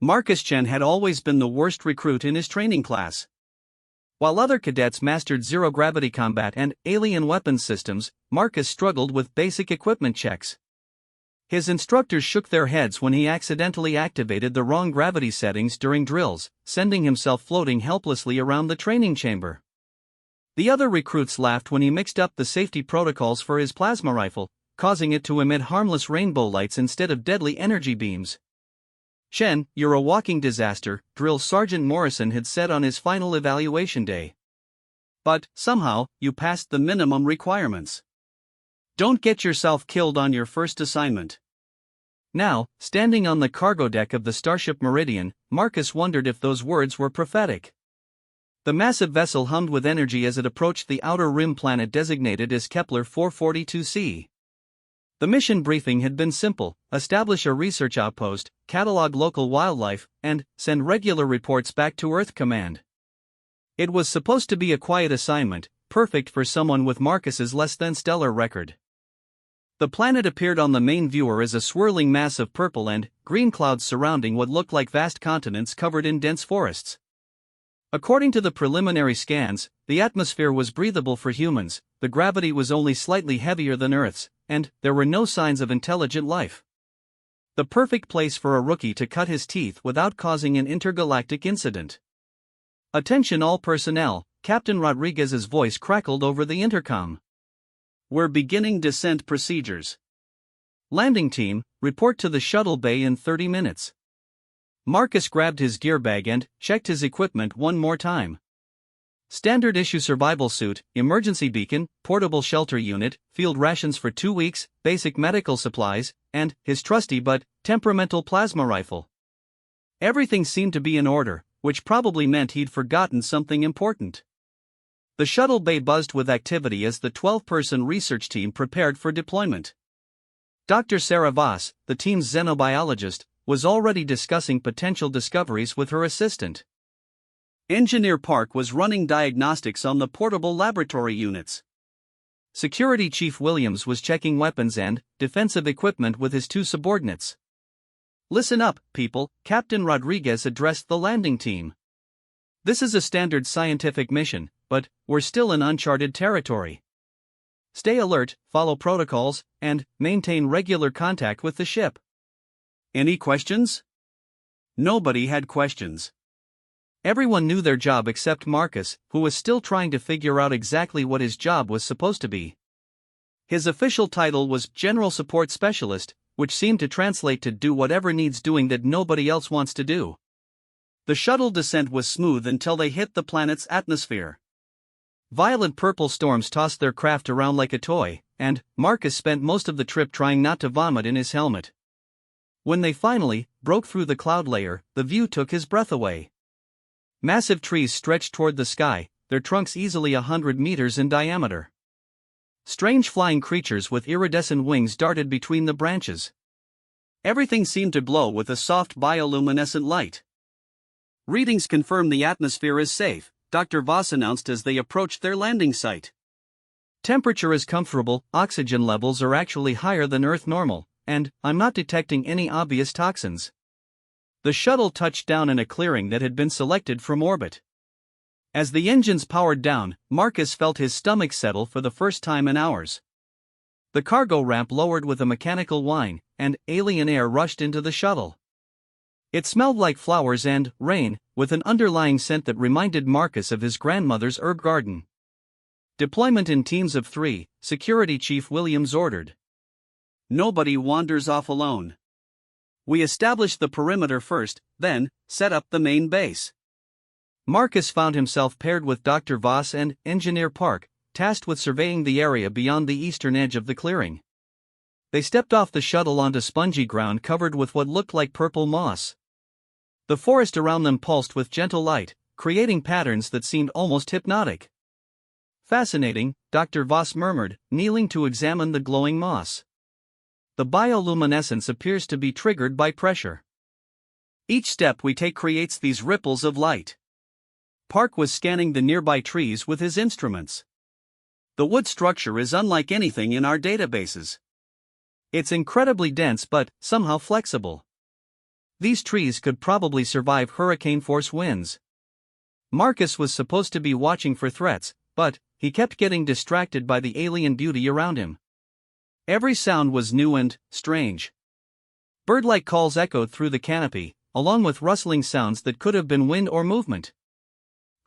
Marcus Chen had always been the worst recruit in his training class. While other cadets mastered zero-gravity combat and alien weapons systems, Marcus struggled with basic equipment checks. His instructors shook their heads when he accidentally activated the wrong gravity settings during drills, sending himself floating helplessly around the training chamber. The other recruits laughed when he mixed up the safety protocols for his plasma rifle, causing it to emit harmless rainbow lights instead of deadly energy beams. "Chen, you're a walking disaster," Drill Sergeant Morrison had said on his final evaluation day. "But, somehow, you passed the minimum requirements. Don't get yourself killed on your first assignment." Now, standing on the cargo deck of the Starship Meridian, Marcus wondered if those words were prophetic. The massive vessel hummed with energy as it approached the outer rim planet designated as Kepler 442c. The mission briefing had been simple: establish a research outpost, catalog local wildlife, and send regular reports back to Earth Command. It was supposed to be a quiet assignment, perfect for someone with Marcus's less-than-stellar record. The planet appeared on the main viewer as a swirling mass of purple and green clouds surrounding what looked like vast continents covered in dense forests. According to the preliminary scans, the atmosphere was breathable for humans, the gravity was only slightly heavier than Earth's, and there were no signs of intelligent life. The perfect place for a rookie to cut his teeth without causing an intergalactic incident. "Attention all personnel," Captain Rodriguez's voice crackled over the intercom. "We're beginning descent procedures. Landing team, report to the shuttle bay in 30 minutes. Marcus grabbed his gear bag and checked his equipment one more time. Standard issue survival suit, emergency beacon, portable shelter unit, field rations for 2 weeks, basic medical supplies, and his trusty but temperamental plasma rifle. Everything seemed to be in order, which probably meant he'd forgotten something important. The shuttle bay buzzed with activity as the 12-person research team prepared for deployment. Dr. Sarah Voss, the team's xenobiologist, was already discussing potential discoveries with her assistant. Engineer Park was running diagnostics on the portable laboratory units. Security Chief Williams was checking weapons and defensive equipment with his two subordinates. "Listen up, people," Captain Rodriguez addressed the landing team. "This is a standard scientific mission, but we're still in uncharted territory. Stay alert, follow protocols, and maintain regular contact with the ship." Any questions? Nobody had questions. Everyone knew their job except Marcus, who was still trying to figure out exactly what his job was supposed to be. His official title was General Support Specialist, which seemed to translate to do whatever needs doing that nobody else wants to do. The shuttle descent was smooth until they hit the planet's atmosphere. Violent purple storms tossed their craft around like a toy, and Marcus spent most of the trip trying not to vomit in his helmet. When they finally broke through the cloud layer, the view took his breath away. Massive trees stretched toward the sky, their trunks easily 100 meters in diameter. Strange flying creatures with iridescent wings darted between the branches. Everything seemed to glow with a soft bioluminescent light. "Readings confirm the atmosphere is safe," Dr. Voss announced as they approached their landing site. "Temperature is comfortable, oxygen levels are actually higher than Earth normal, and I'm not detecting any obvious toxins." The shuttle touched down in a clearing that had been selected from orbit. As the engines powered down, Marcus felt his stomach settle for the first time in hours. The cargo ramp lowered with a mechanical whine, and alien air rushed into the shuttle. It smelled like flowers and rain, with an underlying scent that reminded Marcus of his grandmother's herb garden. "Deployment in teams of 3, Security Chief Williams ordered. Nobody wanders off alone. We establish the perimeter first, then set up the main base." Marcus found himself paired with Dr. Voss and Engineer Park, tasked with surveying the area beyond the eastern edge of the clearing. They stepped off the shuttle onto spongy ground covered with what looked like purple moss. The forest around them pulsed with gentle light, creating patterns that seemed almost hypnotic. "Fascinating," Dr. Voss murmured, kneeling to examine the glowing moss. "The bioluminescence appears to be triggered by pressure. Each step we take creates these ripples of light." Park was scanning the nearby trees with his instruments. "The wood structure is unlike anything in our databases. It's incredibly dense but somehow flexible. these trees could probably survive hurricane-force winds. Marcus was supposed to be watching for threats, but he kept getting distracted by the alien beauty around him. Every sound was new and strange. Bird-like calls echoed through the canopy, along with rustling sounds that could have been wind or movement.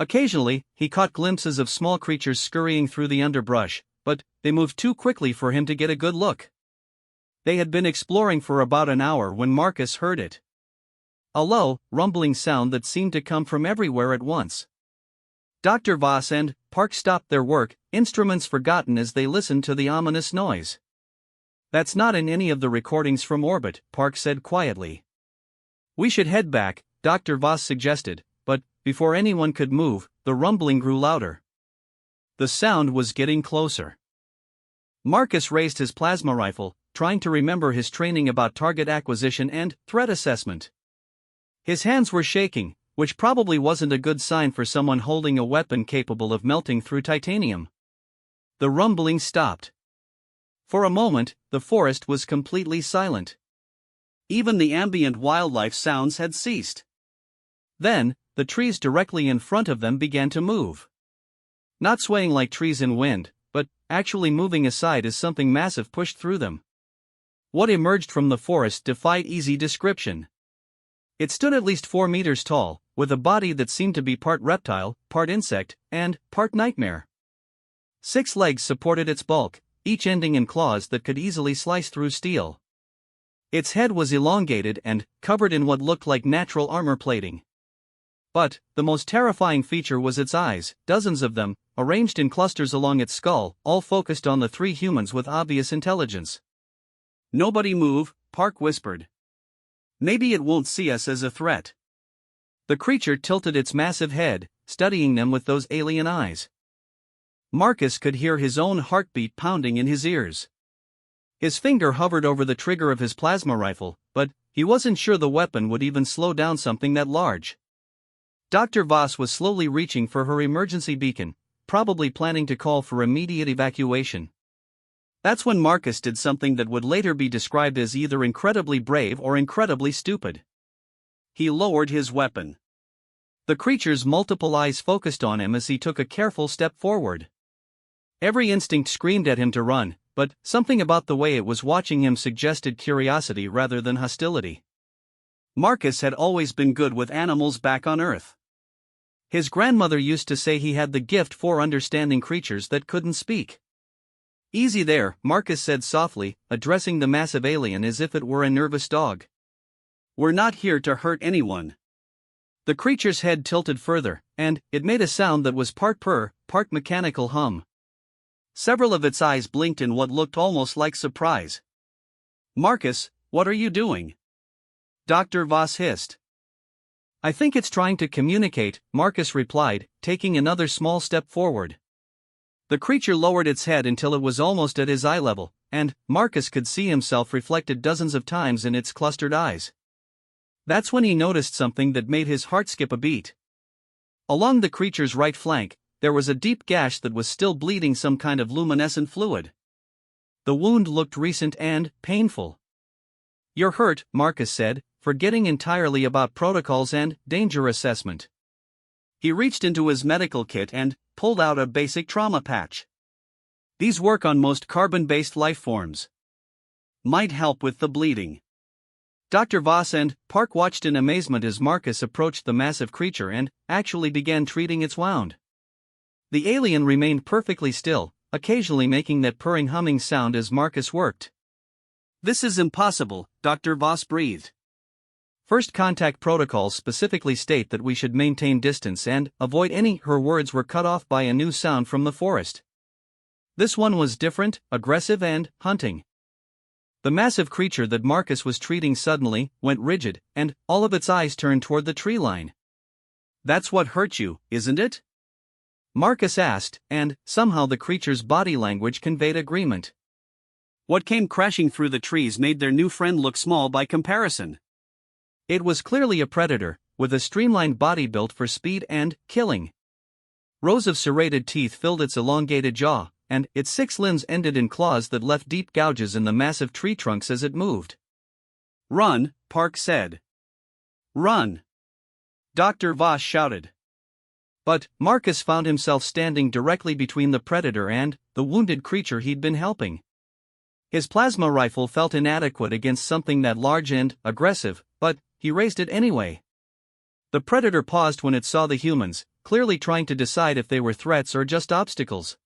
Occasionally, he caught glimpses of small creatures scurrying through the underbrush, but they moved too quickly for him to get a good look. They had been exploring for about an hour when Marcus heard it. A low, rumbling sound that seemed to come from everywhere at once. Dr. Voss and Park stopped their work, instruments forgotten as they listened to the ominous noise. "That's not in any of the recordings from orbit," Park said quietly. "We should head back," Dr. Voss suggested, but before anyone could move, the rumbling grew louder. The sound was getting closer. Marcus raised his plasma rifle, trying to remember his training about target acquisition and threat assessment. His hands were shaking, which probably wasn't a good sign for someone holding a weapon capable of melting through titanium. The rumbling stopped. For a moment, the forest was completely silent. Even the ambient wildlife sounds had ceased. Then, the trees directly in front of them began to move. Not swaying like trees in wind, but actually moving aside as something massive pushed through them. What emerged from the forest defied easy description. It stood at least 4 meters tall, with a body that seemed to be part reptile, part insect, and part nightmare. 6 legs supported its bulk, each ending in claws that could easily slice through steel. Its head was elongated and covered in what looked like natural armor plating. But the most terrifying feature was its eyes, dozens of them, arranged in clusters along its skull, all focused on the 3 humans with obvious intelligence. "Nobody move," Park whispered. "Maybe it won't see us as a threat." The creature tilted its massive head, studying them with those alien eyes. Marcus could hear his own heartbeat pounding in his ears. His finger hovered over the trigger of his plasma rifle, but he wasn't sure the weapon would even slow down something that large. Dr. Voss was slowly reaching for her emergency beacon, probably planning to call for immediate evacuation. That's when Marcus did something that would later be described as either incredibly brave or incredibly stupid. He lowered his weapon. The creature's multiple eyes focused on him as he took a careful step forward. Every instinct screamed at him to run, but something about the way it was watching him suggested curiosity rather than hostility. Marcus had always been good with animals back on Earth. His grandmother used to say he had the gift for understanding creatures that couldn't speak. "Easy there," Marcus said softly, addressing the massive alien as if it were a nervous dog. "We're not here to hurt anyone." The creature's head tilted further, and it made a sound that was part purr, part mechanical hum. Several of its eyes blinked in what looked almost like surprise. "Marcus, what are you doing?" Dr. Voss hissed. "I think it's trying to communicate," Marcus replied, taking another small step forward. The creature lowered its head until it was almost at his eye level, and Marcus could see himself reflected dozens of times in its clustered eyes. That's when he noticed something that made his heart skip a beat. Along the creature's right flank, there was a deep gash that was still bleeding some kind of luminescent fluid. The wound looked recent and painful. "You're hurt," Marcus said, forgetting entirely about protocols and danger assessment. He reached into his medical kit and pulled out a basic trauma patch. "These work on most carbon-based life forms. Might help with the bleeding." Dr. Voss and Park watched in amazement as Marcus approached the massive creature and actually began treating its wound. The alien remained perfectly still, occasionally making that purring humming sound as Marcus worked. "This is impossible," Dr. Voss breathed. "First contact protocols specifically state that we should maintain distance and avoid any." Her words were cut off by a new sound from the forest. This one was different, aggressive and hunting. The massive creature that Marcus was treating suddenly went rigid, and all of its eyes turned toward the tree line. "That's what hurt you, isn't it?" Marcus asked, and somehow the creature's body language conveyed agreement. What came crashing through the trees made their new friend look small by comparison. It was clearly a predator, with a streamlined body built for speed and killing. Rows of serrated teeth filled its elongated jaw, and its 6 limbs ended in claws that left deep gouges in the massive tree trunks as it moved. "Run," Park said. Run! Dr. Voss shouted. But Marcus found himself standing directly between the predator and the wounded creature he'd been helping. His plasma rifle felt inadequate against something that large and aggressive, but he raised it anyway. The predator paused when it saw the humans, clearly trying to decide if they were threats or just obstacles.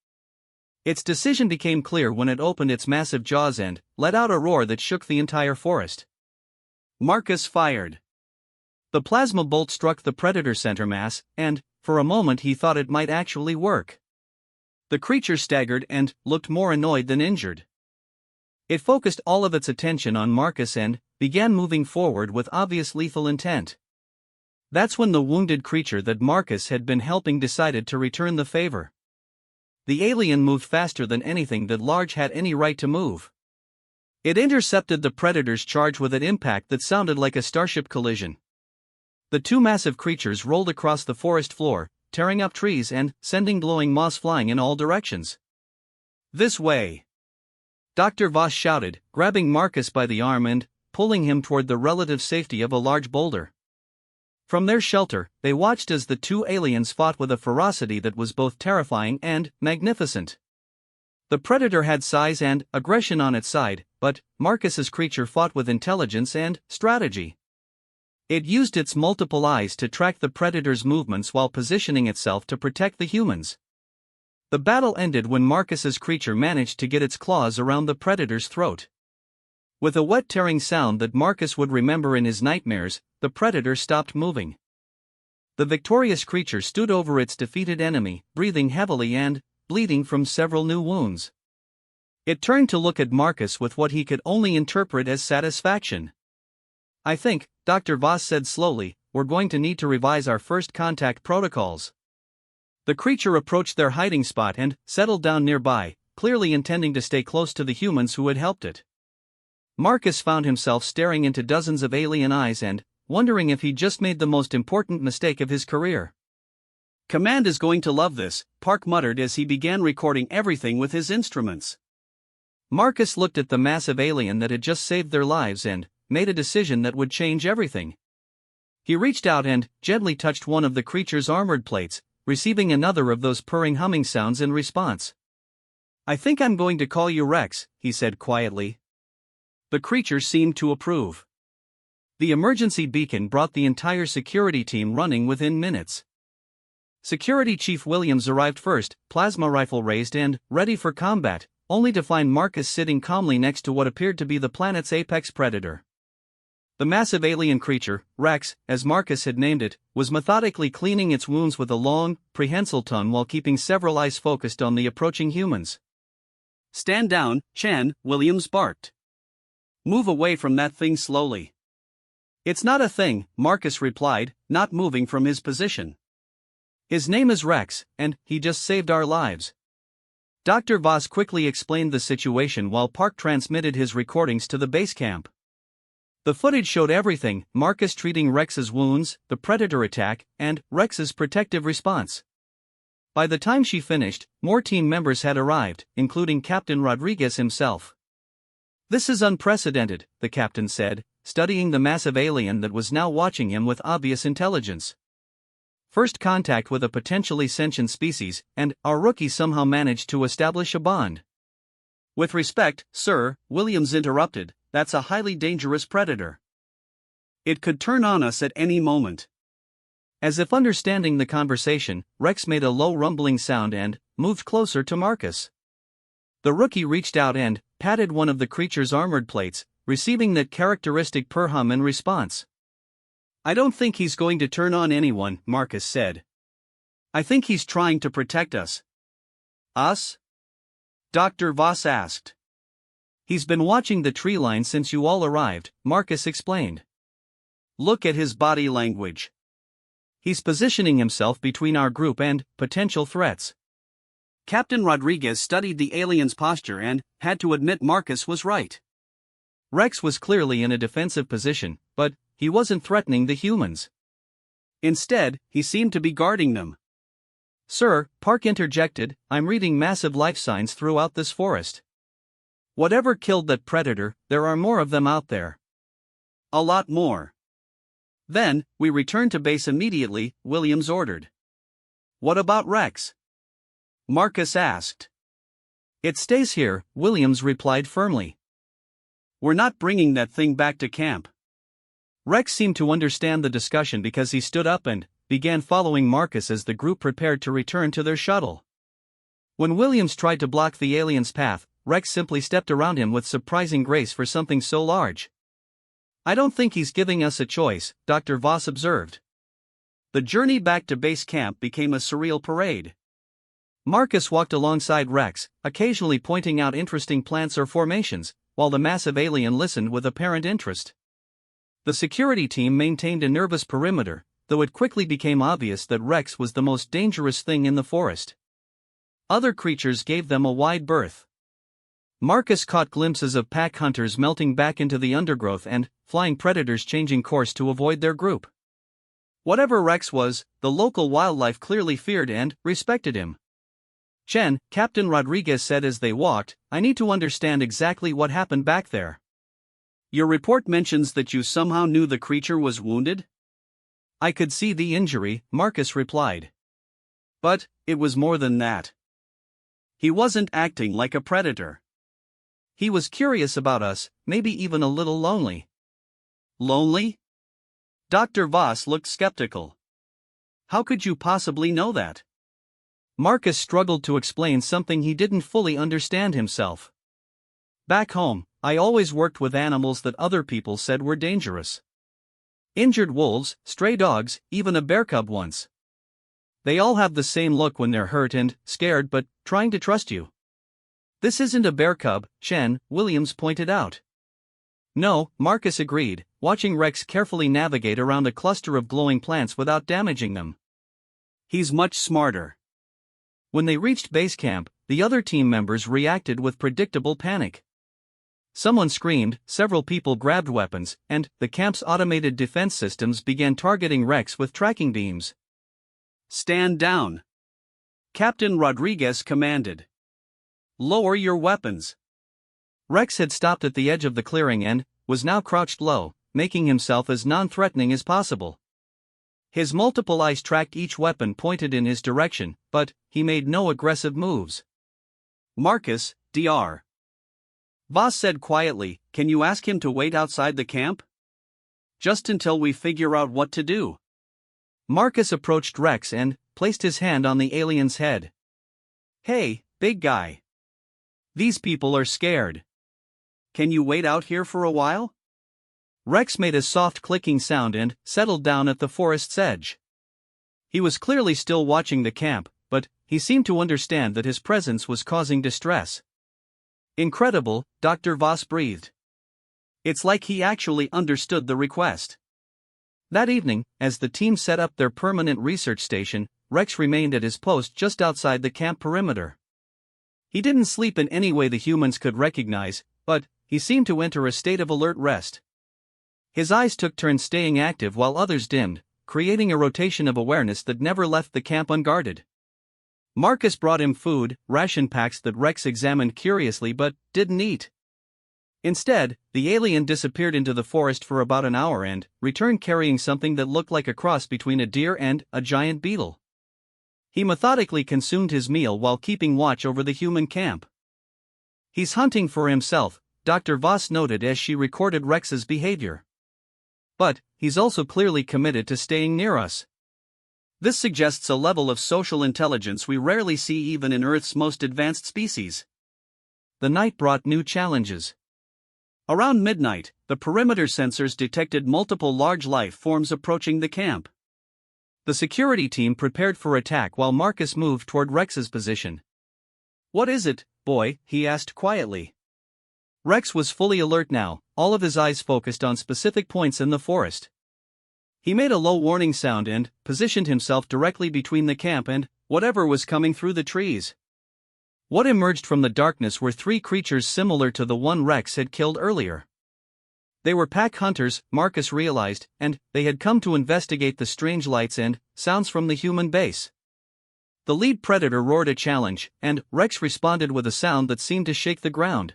Its decision became clear when it opened its massive jaws and let out a roar that shook the entire forest. Marcus fired. The plasma bolt struck the predator's center mass, and, for a moment he thought it might actually work. The creature staggered and looked more annoyed than injured. It focused all of its attention on Marcus and began moving forward with obvious lethal intent. That's when the wounded creature that Marcus had been helping decided to return the favor. The alien moved faster than anything that large had any right to move. It intercepted the predator's charge with an impact that sounded like a starship collision. The two massive creatures rolled across the forest floor, tearing up trees and sending glowing moss flying in all directions. This way! Dr. Voss shouted, grabbing Marcus by the arm and pulling him toward the relative safety of a large boulder. From their shelter, they watched as the two aliens fought with a ferocity that was both terrifying and magnificent. The predator had size and aggression on its side, but Marcus's creature fought with intelligence and strategy. It used its multiple eyes to track the predator's movements while positioning itself to protect the humans. The battle ended when Marcus's creature managed to get its claws around the predator's throat. With a wet tearing sound that Marcus would remember in his nightmares, the predator stopped moving. The victorious creature stood over its defeated enemy, breathing heavily and bleeding from several new wounds. It turned to look at Marcus with what he could only interpret as satisfaction. "I think," Dr. Voss said slowly, "we're going to need to revise our first contact protocols." The creature approached their hiding spot and settled down nearby, clearly intending to stay close to the humans who had helped it. Marcus found himself staring into dozens of alien eyes and wondering if he'd just made the most important mistake of his career. "Command is going to love this," Park muttered as he began recording everything with his instruments. Marcus looked at the massive alien that had just saved their lives and made a decision that would change everything. He reached out and gently touched one of the creature's armored plates, receiving another of those purring humming sounds in response. "I think I'm going to call you Rex," he said quietly. The creature seemed to approve. The emergency beacon brought the entire security team running within minutes. Security Chief Williams arrived first, plasma rifle raised and ready for combat, only to find Marcus sitting calmly next to what appeared to be the planet's apex predator. The massive alien creature, Rex, as Marcus had named it, was methodically cleaning its wounds with a long, prehensile tongue while keeping several eyes focused on the approaching humans. "Stand down, Chan," Williams barked. "Move away from that thing slowly." "It's not a thing," Marcus replied, not moving from his position. "His name is Rex, and he just saved our lives." Dr. Voss quickly explained the situation while Park transmitted his recordings to the base camp. The footage showed everything: Marcus treating Rex's wounds, the predator attack, and Rex's protective response. By the time she finished, more team members had arrived, including Captain Rodriguez himself. "This is unprecedented," the captain said, studying the massive alien that was now watching him with obvious intelligence. "First contact with a potentially sentient species, and our rookie somehow managed to establish a bond." "With respect, sir," Williams interrupted, "that's a highly dangerous predator. It could turn on us at any moment." As if understanding the conversation, Rex made a low rumbling sound and moved closer to Marcus. The rookie reached out and patted one of the creature's armored plates, receiving that characteristic purr hum in response. "I don't think he's going to turn on anyone," Marcus said. "I think he's trying to protect us." "Us?" Dr. Voss asked. "He's been watching the tree line since you all arrived," Marcus explained. "Look at his body language. He's positioning himself between our group and potential threats." Captain Rodriguez studied the alien's posture and had to admit Marcus was right. Rex was clearly in a defensive position, but he wasn't threatening the humans. Instead, he seemed to be guarding them. "Sir," Park interjected, "I'm reading massive life signs throughout this forest. Whatever killed that predator, there are more of them out there. A lot more." Then, we return to base immediately, Williams ordered. What about Rex? Marcus asked. It stays here, Williams replied firmly. We're not bringing that thing back to camp. Rex seemed to understand the discussion because he stood up and began following Marcus as the group prepared to return to their shuttle. When Williams tried to block the alien's path, Rex simply stepped around him with surprising grace for something so large. I don't think he's giving us a choice, Dr. Voss observed. The journey back to base camp became a surreal parade. Marcus walked alongside Rex, occasionally pointing out interesting plants or formations, while the massive alien listened with apparent interest. The security team maintained a nervous perimeter, though it quickly became obvious that Rex was the most dangerous thing in the forest. Other creatures gave them a wide berth. Marcus caught glimpses of pack hunters melting back into the undergrowth and flying predators changing course to avoid their group. Whatever Rex was, the local wildlife clearly feared and respected him. Chen, Captain Rodriguez said as they walked, I need to understand exactly what happened back there. Your report mentions that you somehow knew the creature was wounded? I could see the injury, Marcus replied. But, it was more than that. He wasn't acting like a predator. He was curious about us, maybe even a little lonely. Lonely? Dr. Voss looked skeptical. How could you possibly know that? Marcus struggled to explain something he didn't fully understand himself. Back home, I always worked with animals that other people said were dangerous. Injured wolves, stray dogs, even a bear cub once. They all have the same look when they're hurt and scared but trying to trust you. This isn't a bear cub, Chen, Williams pointed out. No, Marcus agreed, watching Rex carefully navigate around a cluster of glowing plants without damaging them. He's much smarter. When they reached base camp, the other team members reacted with predictable panic. Someone screamed, several people grabbed weapons, and the camp's automated defense systems began targeting Rex with tracking beams. Stand down. Captain Rodriguez commanded. Lower your weapons. Rex had stopped at the edge of the clearing and was now crouched low, making himself as non-threatening as possible. His multiple eyes tracked each weapon pointed in his direction, but he made no aggressive moves. Marcus, Dr. Voss said quietly, can you ask him to wait outside the camp? Just until we figure out what to do. Marcus approached Rex and placed his hand on the alien's head. Hey, big guy. These people are scared. Can you wait out here for a while? Rex made a soft clicking sound and settled down at the forest's edge. He was clearly still watching the camp, but he seemed to understand that his presence was causing distress. Incredible, Dr. Voss breathed. It's like he actually understood the request. That evening, as the team set up their permanent research station, Rex remained at his post just outside the camp perimeter. He didn't sleep in any way the humans could recognize, but he seemed to enter a state of alert rest. His eyes took turns staying active while others dimmed, creating a rotation of awareness that never left the camp unguarded. Marcus brought him food, ration packs that Rex examined curiously but didn't eat. Instead, the alien disappeared into the forest for about an hour and returned carrying something that looked like a cross between a deer and a giant beetle. He methodically consumed his meal while keeping watch over the human camp. He's hunting for himself, Dr. Voss noted as she recorded Rex's behavior. But he's also clearly committed to staying near us. This suggests a level of social intelligence we rarely see even in Earth's most advanced species. The night brought new challenges. Around midnight, the perimeter sensors detected multiple large life forms approaching the camp. The security team prepared for attack while Marcus moved toward Rex's position. What is it, boy? He asked quietly. Rex was fully alert now, all of his eyes focused on specific points in the forest. He made a low warning sound and positioned himself directly between the camp and whatever was coming through the trees. What emerged from the darkness were three creatures similar to the one Rex had killed earlier. They were pack hunters, Marcus realized, and they had come to investigate the strange lights and sounds from the human base. The lead predator roared a challenge, and Rex responded with a sound that seemed to shake the ground.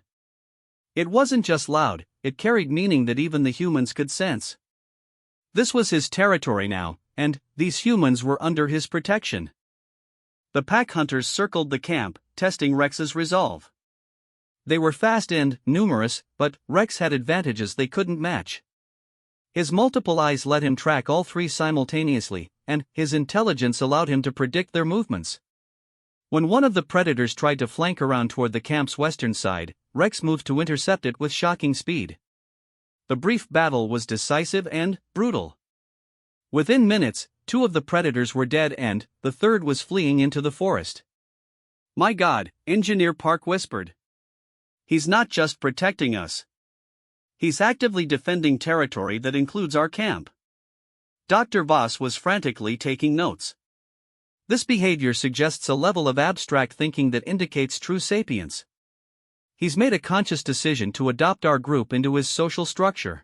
It wasn't just loud, it carried meaning that even the humans could sense. This was his territory now, and these humans were under his protection. The pack hunters circled the camp, testing Rex's resolve. They were fast and numerous, but Rex had advantages they couldn't match. His multiple eyes let him track all three simultaneously, and his intelligence allowed him to predict their movements. When one of the predators tried to flank around toward the camp's western side, Rex moved to intercept it with shocking speed. The brief battle was decisive and brutal. Within minutes, two of the predators were dead and the third was fleeing into the forest. "My God," Engineer Park whispered. "He's not just protecting us. He's actively defending territory that includes our camp." Dr. Voss was frantically taking notes. This behavior suggests a level of abstract thinking that indicates true sapience. He's made a conscious decision to adopt our group into his social structure.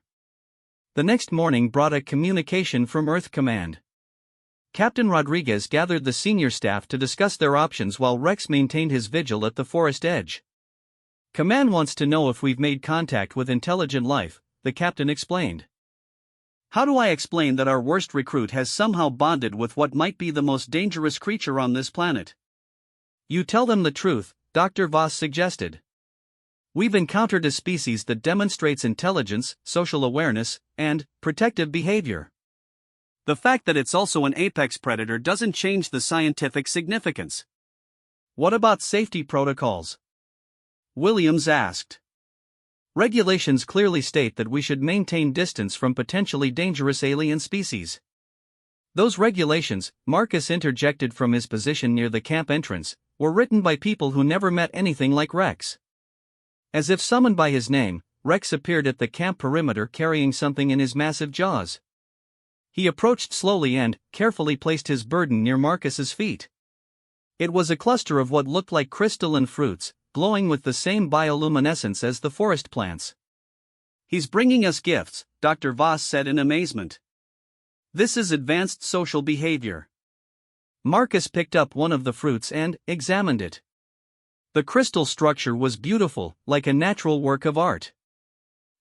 The next morning brought a communication from Earth Command. Captain Rodriguez gathered the senior staff to discuss their options while Rex maintained his vigil at the forest edge. "Command wants to know if we've made contact with intelligent life," the captain explained. "How do I explain that our worst recruit has somehow bonded with what might be the most dangerous creature on this planet?" "You tell them the truth," Dr. Voss suggested. "We've encountered a species that demonstrates intelligence, social awareness, and protective behavior. The fact that it's also an apex predator doesn't change the scientific significance." "What about safety protocols?" Williams asked. "Regulations clearly state that we should maintain distance from potentially dangerous alien species." "Those regulations," Marcus interjected from his position near the camp entrance, "were written by people who never met anything like Rex." As if summoned by his name, Rex appeared at the camp perimeter carrying something in his massive jaws. He approached slowly and carefully placed his burden near Marcus's feet. It was a cluster of what looked like crystalline fruits, glowing with the same bioluminescence as the forest plants. "He's bringing us gifts," Dr. Voss said in amazement. "This is advanced social behavior." Marcus picked up one of the fruits and examined it. The crystal structure was beautiful, like a natural work of art.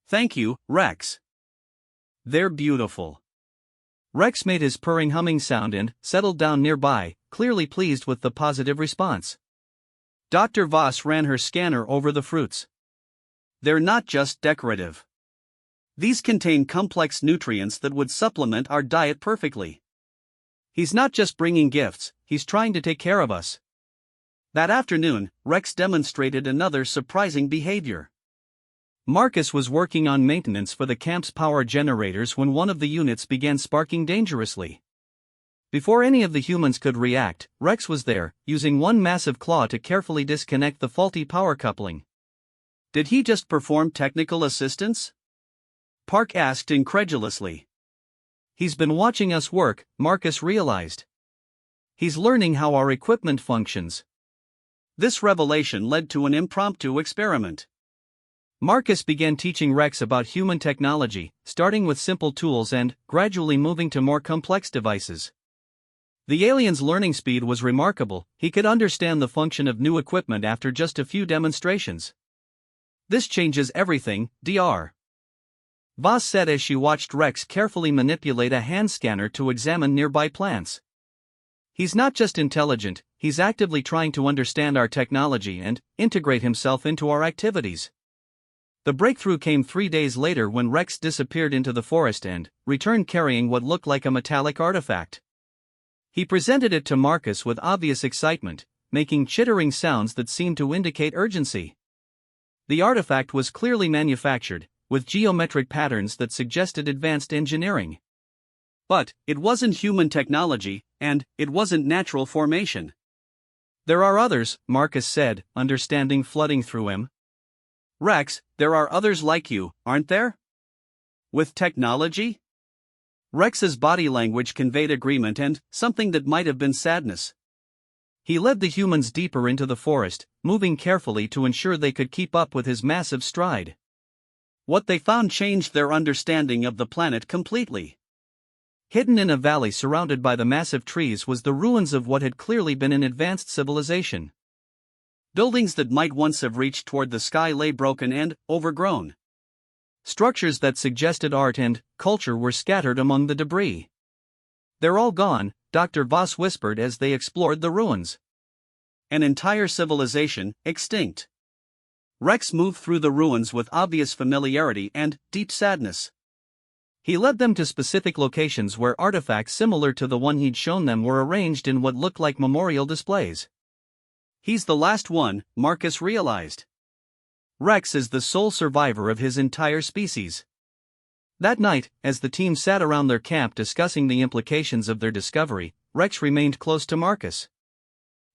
"Thank you, Rex. They're beautiful." Rex made his purring humming sound and settled down nearby, clearly pleased with the positive response. Dr. Voss ran her scanner over the fruits. "They're not just decorative. These contain complex nutrients that would supplement our diet perfectly. He's not just bringing gifts, he's trying to take care of us." That afternoon, Rex demonstrated another surprising behavior. Marcus was working on maintenance for the camp's power generators when one of the units began sparking dangerously. Before any of the humans could react, Rex was there, using one massive claw to carefully disconnect the faulty power coupling. "Did he just perform technical assistance?" Park asked incredulously. "He's been watching us work," Marcus realized. "He's learning how our equipment functions." This revelation led to an impromptu experiment. Marcus began teaching Rex about human technology, starting with simple tools and gradually moving to more complex devices. The alien's learning speed was remarkable. He could understand the function of new equipment after just a few demonstrations. "This changes everything, Dr. Voss said as she watched Rex carefully manipulate a hand scanner to examine nearby plants. "He's not just intelligent, he's actively trying to understand our technology and integrate himself into our activities." The breakthrough came 3 days later when Rex disappeared into the forest and returned carrying what looked like a metallic artifact. He presented it to Marcus with obvious excitement, making chittering sounds that seemed to indicate urgency. The artifact was clearly manufactured, with geometric patterns that suggested advanced engineering. But it wasn't human technology, and it wasn't natural formation. "There are others," Marcus said, understanding flooding through him. "Rex, there are others like you, aren't there? With technology?" Rex's body language conveyed agreement and something that might have been sadness. He led the humans deeper into the forest, moving carefully to ensure they could keep up with his massive stride. What they found changed their understanding of the planet completely. Hidden in a valley surrounded by the massive trees was the ruins of what had clearly been an advanced civilization. Buildings that might once have reached toward the sky lay broken and overgrown. Structures that suggested art and culture were scattered among the debris. "They're all gone," Dr. Voss whispered as they explored the ruins. "An entire civilization, extinct." Rex moved through the ruins with obvious familiarity and deep sadness. He led them to specific locations where artifacts similar to the one he'd shown them were arranged in what looked like memorial displays. He's the last one, Marcus realized. Rex is the sole survivor of his entire species. That night, as the team sat around their camp discussing the implications of their discovery, Rex remained close to Marcus.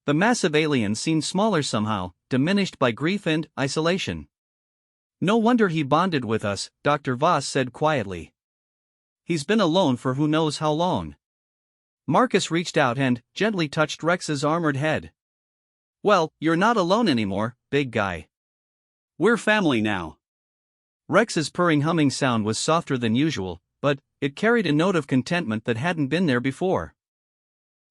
The massive alien seemed smaller somehow, diminished by grief and isolation. "No wonder he bonded with us," Dr. Voss said quietly. "He's been alone for who knows how long." Marcus reached out and gently touched Rex's armored head. "Well, you're not alone anymore, big guy. We're family now." Rex's purring humming sound was softer than usual, but it carried a note of contentment that hadn't been there before.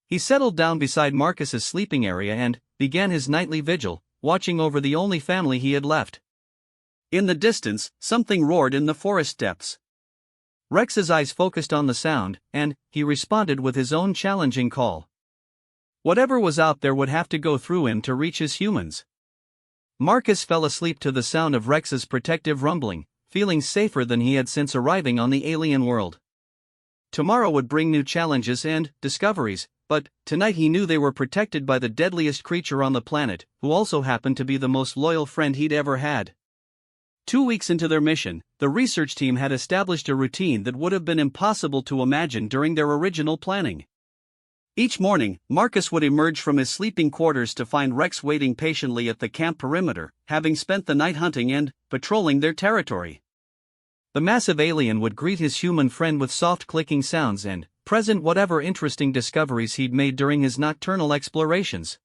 He settled down beside Marcus's sleeping area and began his nightly vigil, watching over the only family he had left. In the distance, something roared in the forest depths. Rex's eyes focused on the sound, and he responded with his own challenging call. Whatever was out there would have to go through him to reach his humans. Marcus fell asleep to the sound of Rex's protective rumbling, feeling safer than he had since arriving on the alien world. Tomorrow would bring new challenges and discoveries, but tonight he knew they were protected by the deadliest creature on the planet, who also happened to be the most loyal friend he'd ever had. 2 weeks into their mission, the research team had established a routine that would have been impossible to imagine during their original planning. Each morning, Marcus would emerge from his sleeping quarters to find Rex waiting patiently at the camp perimeter, having spent the night hunting and patrolling their territory. The massive alien would greet his human friend with soft clicking sounds and present whatever interesting discoveries he'd made during his nocturnal explorations.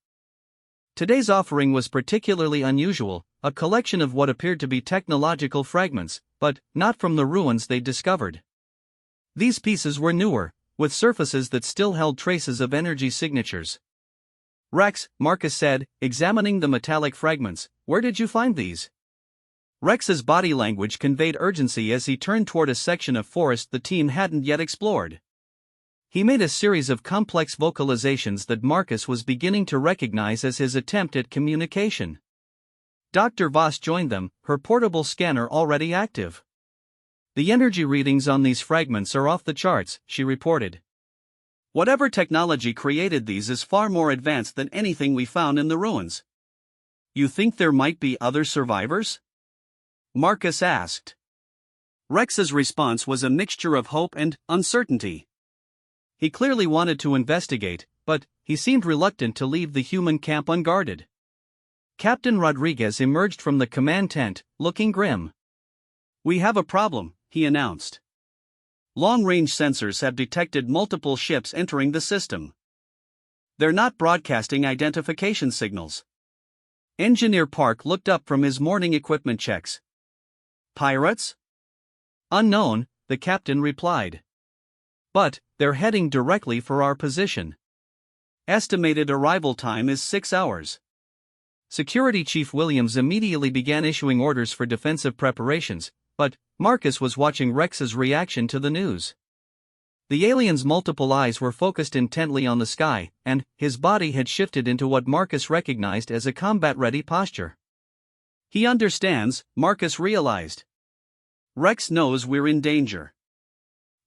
Today's offering was particularly unusual, a collection of what appeared to be technological fragments, but not from the ruins they'd discovered. These pieces were newer, with surfaces that still held traces of energy signatures. "Rex," Marcus said, examining the metallic fragments, "where did you find these?" Rex's body language conveyed urgency as he turned toward a section of forest the team hadn't yet explored. He made a series of complex vocalizations that Marcus was beginning to recognize as his attempt at communication. Dr. Voss joined them, her portable scanner already active. "The energy readings on these fragments are off the charts," she reported. "Whatever technology created these is far more advanced than anything we found in the ruins." "You think there might be other survivors?" Marcus asked. Rex's response was a mixture of hope and uncertainty. He clearly wanted to investigate, but he seemed reluctant to leave the human camp unguarded. Captain Rodriguez emerged from the command tent, looking grim. "We have a problem," he announced. "Long-range sensors have detected multiple ships entering the system. They're not broadcasting identification signals." Engineer Park looked up from his morning equipment checks. "Pirates?" "Unknown," the captain replied. "But they're heading directly for our position. Estimated arrival time is 6 hours." Security Chief Williams immediately began issuing orders for defensive preparations, but Marcus was watching Rex's reaction to the news. The alien's multiple eyes were focused intently on the sky, and his body had shifted into what Marcus recognized as a combat-ready posture. "He understands," Marcus realized. "Rex knows we're in danger."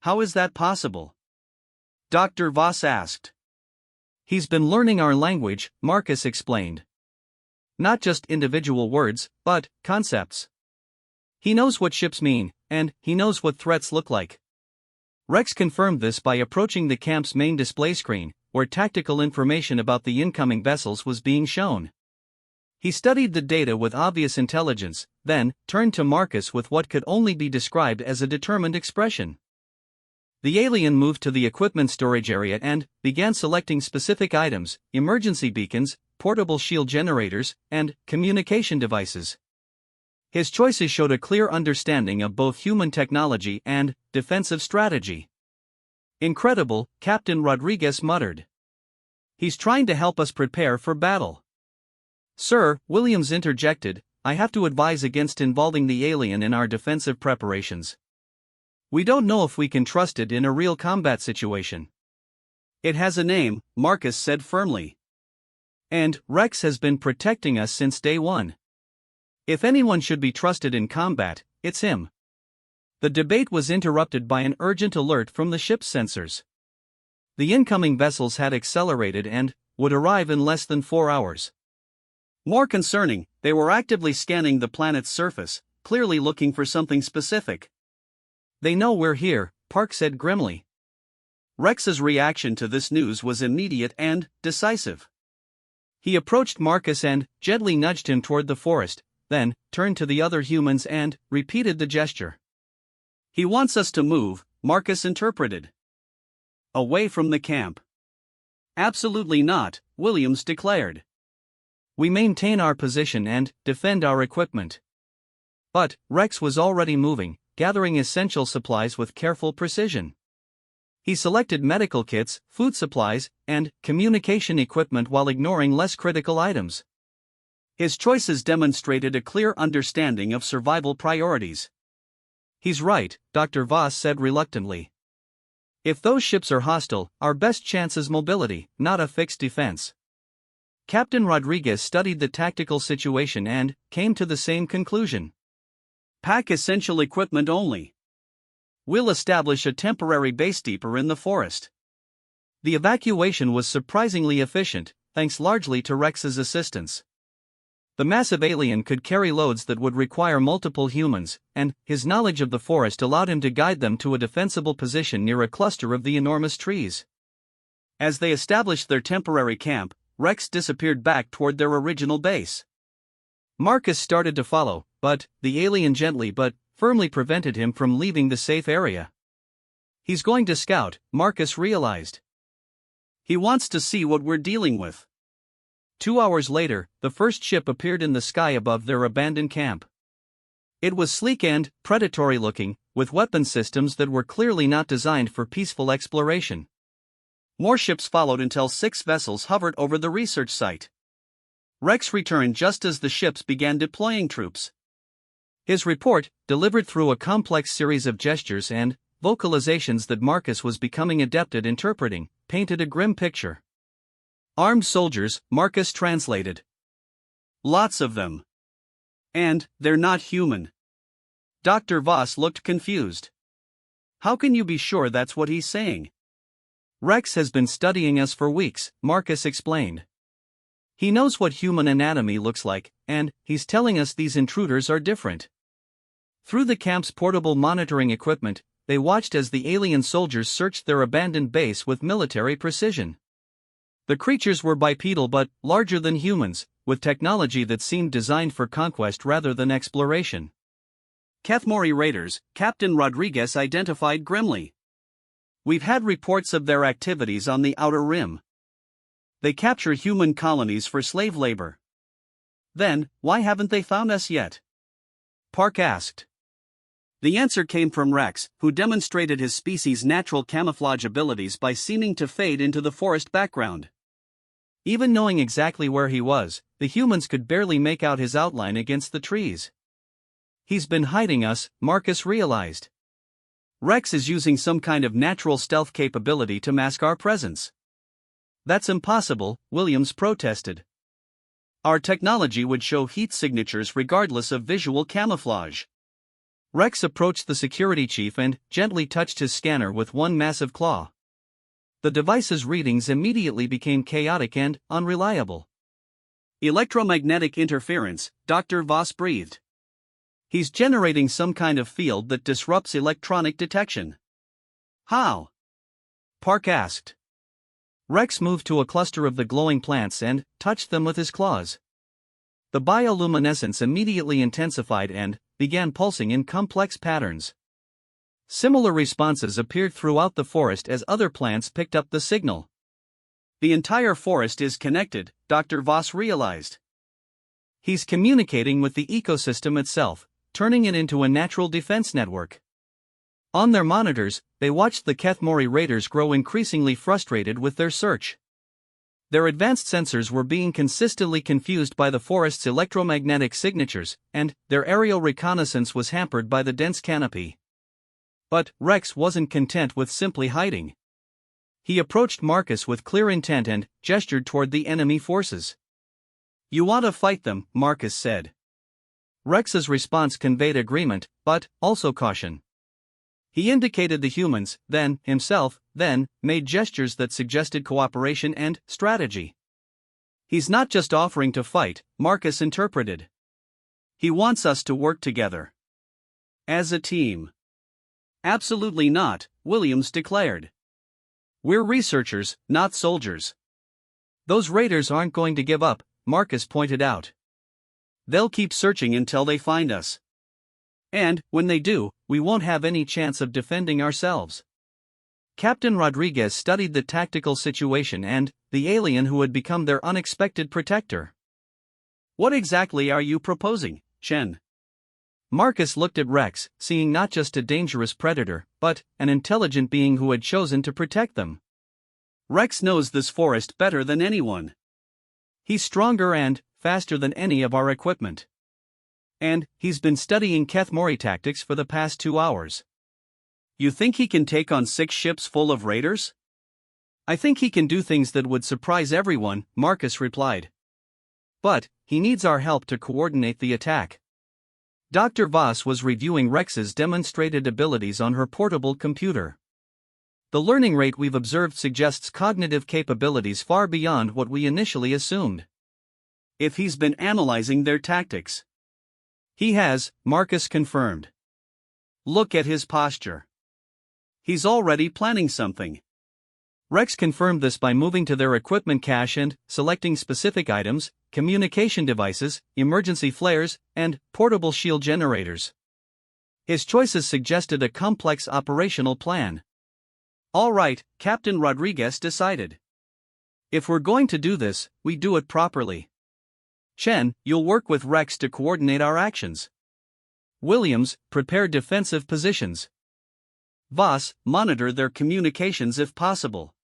"How is that possible?" Dr. Voss asked. "He's been learning our language," Marcus explained. "Not just individual words, but concepts. He knows what ships mean, and he knows what threats look like." Rex confirmed this by approaching the camp's main display screen, where tactical information about the incoming vessels was being shown. He studied the data with obvious intelligence, then turned to Marcus with what could only be described as a determined expression. The alien moved to the equipment storage area and began selecting specific items: emergency beacons, portable shield generators, and communication devices. His choices showed a clear understanding of both human technology and defensive strategy. "Incredible," Captain Rodriguez muttered. "He's trying to help us prepare for battle." "Sir," Williams interjected, I have to advise against involving the alien in our defensive preparations. We don't know if we can trust it in a real combat situation. It has a name, Marcus said firmly. And Rex has been protecting us since day one. If anyone should be trusted in combat, it's him. The debate was interrupted by an urgent alert from the ship's sensors. The incoming vessels had accelerated and would arrive in less than 4 hours. More concerning, they were actively scanning the planet's surface, clearly looking for something specific. They know we're here, Park said grimly. Rex's reaction to this news was immediate and decisive. He approached Marcus and gently nudged him toward the forest, then turned to the other humans and repeated the gesture. He wants us to move, Marcus interpreted. Away from the camp. Absolutely not, Williams declared. We maintain our position and defend our equipment. But Rex was already moving, gathering essential supplies with careful precision. He selected medical kits, food supplies, and communication equipment while ignoring less critical items. His choices demonstrated a clear understanding of survival priorities. He's right, Dr. Voss said reluctantly. If those ships are hostile, our best chance is mobility, not a fixed defense. Captain Rodriguez studied the tactical situation and came to the same conclusion. Pack essential equipment only. We'll establish a temporary base deeper in the forest. The evacuation was surprisingly efficient, thanks largely to Rex's assistance. The massive alien could carry loads that would require multiple humans, and his knowledge of the forest allowed him to guide them to a defensible position near a cluster of the enormous trees. As they established their temporary camp, Rex disappeared back toward their original base. Marcus started to follow, but the alien gently but firmly prevented him from leaving the safe area. He's going to scout, Marcus realized. He wants to see what we're dealing with. 2 hours later, the first ship appeared in the sky above their abandoned camp. It was sleek and predatory-looking, with weapon systems that were clearly not designed for peaceful exploration. More ships followed until 6 vessels hovered over the research site. Rex returned just as the ships began deploying troops. His report, delivered through a complex series of gestures and vocalizations that Marcus was becoming adept at interpreting, painted a grim picture. Armed soldiers, Marcus translated. Lots of them. And they're not human. Dr. Voss looked confused. How can you be sure that's what he's saying? Rex has been studying us for weeks, Marcus explained. He knows what human anatomy looks like, and he's telling us these intruders are different. Through the camp's portable monitoring equipment, they watched as the alien soldiers searched their abandoned base with military precision. The creatures were bipedal but larger than humans, with technology that seemed designed for conquest rather than exploration. Cathmori raiders, Captain Rodriguez identified grimly. We've had reports of their activities on the Outer Rim. They capture human colonies for slave labor. Then, why haven't they found us yet? Park asked. The answer came from Rex, who demonstrated his species' natural camouflage abilities by seeming to fade into the forest background. Even knowing exactly where he was, the humans could barely make out his outline against the trees. He's been hiding us, Marcus realized. Rex is using some kind of natural stealth capability to mask our presence. That's impossible, Williams protested. Our technology would show heat signatures regardless of visual camouflage. Rex approached the security chief and gently touched his scanner with one massive claw. The device's readings immediately became chaotic and unreliable. Electromagnetic interference, Dr. Voss breathed. He's generating some kind of field that disrupts electronic detection. How? Park asked. Rex moved to a cluster of the glowing plants and touched them with his claws. The bioluminescence immediately intensified and began pulsing in complex patterns. Similar responses appeared throughout the forest as other plants picked up the signal. The entire forest is connected, Dr. Voss realized. He's communicating with the ecosystem itself, turning it into a natural defense network. On their monitors, they watched the Cathmori raiders grow increasingly frustrated with their search. Their advanced sensors were being consistently confused by the forest's electromagnetic signatures, and their aerial reconnaissance was hampered by the dense canopy. But Rex wasn't content with simply hiding. He approached Marcus with clear intent and gestured toward the enemy forces. "You want to fight them," Marcus said. Rex's response conveyed agreement, but also caution. He indicated the humans, then himself, then made gestures that suggested cooperation and strategy. "He's not just offering to fight," Marcus interpreted. "He wants us to work together. As a team." "Absolutely not," Williams declared. "We're researchers, not soldiers." "Those raiders aren't going to give up," Marcus pointed out. "They'll keep searching until they find us. And, when they do, we won't have any chance of defending ourselves." Captain Rodriguez studied the tactical situation and the alien who had become their unexpected protector. "What exactly are you proposing, Chen?" Marcus looked at Rex, seeing not just a dangerous predator, but an intelligent being who had chosen to protect them. "Rex knows this forest better than anyone. He's stronger and faster than any of our equipment. And he's been studying Kethmori tactics for the past 2 hours. You think he can take on 6 ships full of raiders?" "I think he can do things that would surprise everyone," Marcus replied. "But he needs our help to coordinate the attack." Dr. Voss was reviewing Rex's demonstrated abilities on her portable computer. "The learning rate we've observed suggests cognitive capabilities far beyond what we initially assumed." "If he's been analyzing their tactics." "He has," Marcus confirmed. "Look at his posture. He's already planning something." Rex confirmed this by moving to their equipment cache and selecting specific items, communication devices, emergency flares, and portable shield generators. His choices suggested a complex operational plan. "All right," Captain Rodriguez decided. "If we're going to do this, we do it properly. Chen, you'll work with Rex to coordinate our actions. Williams, prepare defensive positions. Voss, monitor their communications if possible.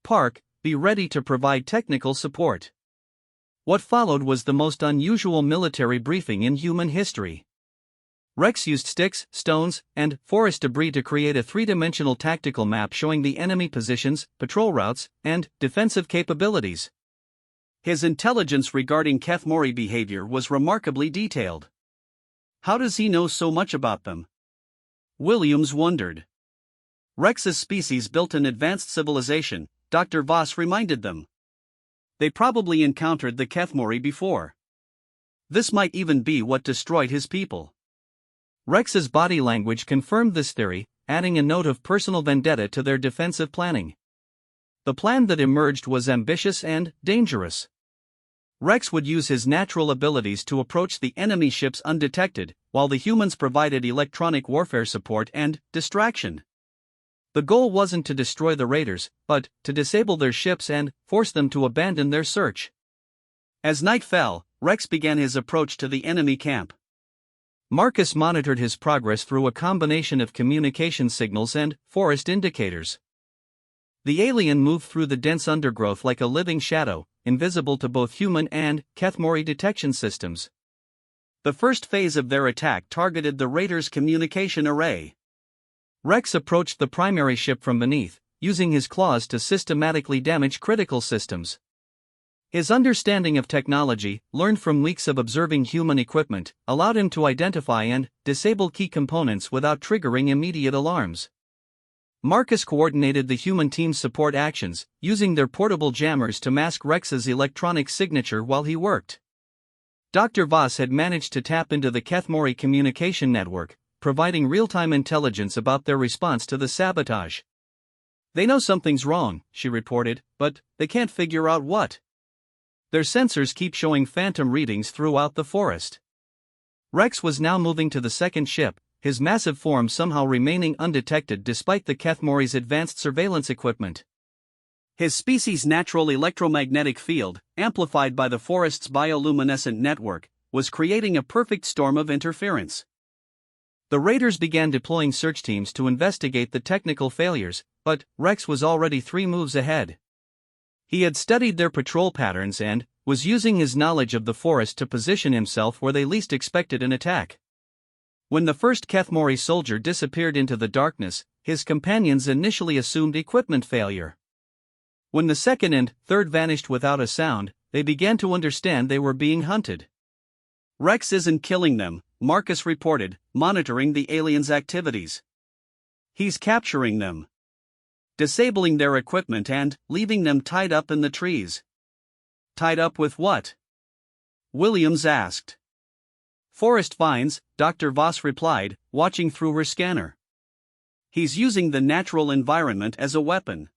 Park, be ready to provide technical support." What followed was the most unusual military briefing in human history. Rex used sticks, stones, and forest debris to create a 3-dimensional tactical map showing the enemy positions, patrol routes, and defensive capabilities. His intelligence regarding Kethmori behavior was remarkably detailed. How does he know so much about them? Williams wondered. Rex's species built an advanced civilization, Dr. Voss reminded them. They probably encountered the Kethmori before. This might even be what destroyed his people. Rex's body language confirmed this theory, adding a note of personal vendetta to their defensive planning. The plan that emerged was ambitious and dangerous. Rex would use his natural abilities to approach the enemy ships undetected, while the humans provided electronic warfare support and distraction. The goal wasn't to destroy the raiders, but to disable their ships and force them to abandon their search. As night fell, Rex began his approach to the enemy camp. Marcus monitored his progress through a combination of communication signals and forest indicators. The alien moved through the dense undergrowth like a living shadow, invisible to both human and Kethmori detection systems. The first phase of their attack targeted the raiders' communication array. Rex approached the primary ship from beneath, using his claws to systematically damage critical systems. His understanding of technology, learned from weeks of observing human equipment, allowed him to identify and disable key components without triggering immediate alarms. Marcus coordinated the human team's support actions, using their portable jammers to mask Rex's electronic signature while he worked. Dr. Voss had managed to tap into the Kethmori communication network, providing real-time intelligence about their response to the sabotage. "They know something's wrong," she reported, "but they can't figure out what. Their sensors keep showing phantom readings throughout the forest." Rex was now moving to the second ship, his massive form somehow remaining undetected despite the Kethmori's advanced surveillance equipment. His species' natural electromagnetic field, amplified by the forest's bioluminescent network, was creating a perfect storm of interference. The raiders began deploying search teams to investigate the technical failures, but Rex was already 3 moves ahead. He had studied their patrol patterns and was using his knowledge of the forest to position himself where they least expected an attack. When the first Kethmori soldier disappeared into the darkness, his companions initially assumed equipment failure. When the second and third vanished without a sound, they began to understand they were being hunted. "Rex isn't killing them," Marcus reported, monitoring the aliens' activities. "He's capturing them, disabling their equipment and leaving them tied up in the trees." "Tied up with what?" Williams asked. "Forest vines," Dr. Voss replied, watching through her scanner. "He's using the natural environment as a weapon.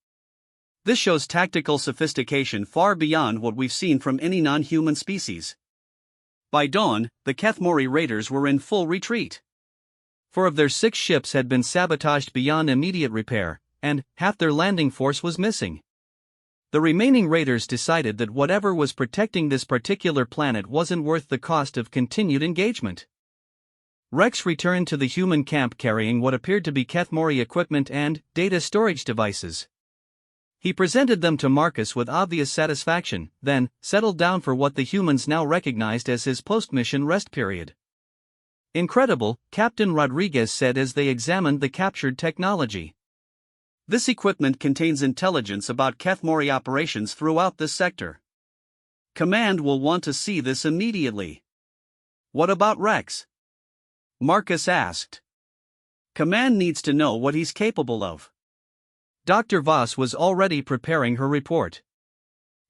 This shows tactical sophistication far beyond what we've seen from any non-human species." By dawn, the Kethmori raiders were in full retreat. 4 of their 6 ships had been sabotaged beyond immediate repair, and half their landing force was missing. The remaining raiders decided that whatever was protecting this particular planet wasn't worth the cost of continued engagement. Rex returned to the human camp carrying what appeared to be Kethmori equipment and data storage devices. He presented them to Marcus with obvious satisfaction, then settled down for what the humans now recognized as his post-mission rest period. "Incredible," Captain Rodriguez said as they examined the captured technology. "This equipment contains intelligence about Kethmori operations throughout this sector. Command will want to see this immediately." "What about Rex?" Marcus asked. "Command needs to know what he's capable of." Dr. Voss was already preparing her report.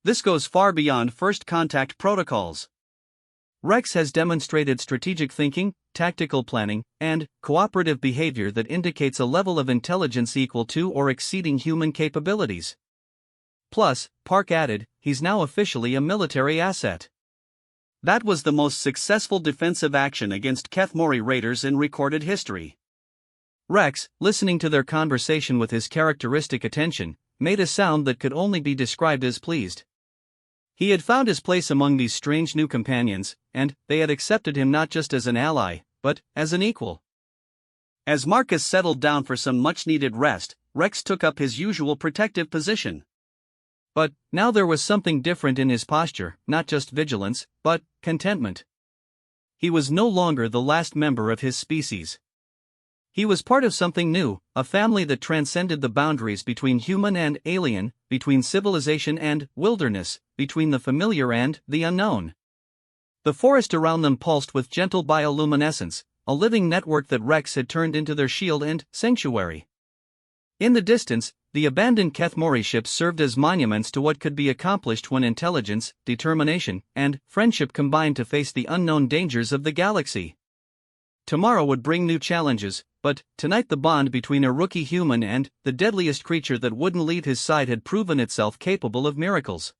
"This goes far beyond first contact protocols. Rex has demonstrated strategic thinking, tactical planning, and cooperative behavior that indicates a level of intelligence equal to or exceeding human capabilities. Plus," Park added, "he's now officially a military asset." That was the most successful defensive action against Kethmori raiders in recorded history. Rex, listening to their conversation with his characteristic attention, made a sound that could only be described as pleased. He had found his place among these strange new companions, and they had accepted him not just as an ally, but as an equal. As Marcus settled down for some much-needed rest, Rex took up his usual protective position. But now there was something different in his posture, not just vigilance, but contentment. He was no longer the last member of his species. He was part of something new, a family that transcended the boundaries between human and alien, between civilization and wilderness, between the familiar and the unknown. The forest around them pulsed with gentle bioluminescence, a living network that Rex had turned into their shield and sanctuary. In the distance, the abandoned Kethmori ships served as monuments to what could be accomplished when intelligence, determination, and friendship combined to face the unknown dangers of the galaxy. Tomorrow would bring new challenges, but tonight the bond between a rookie human and the deadliest creature that wouldn't leave his side had proven itself capable of miracles.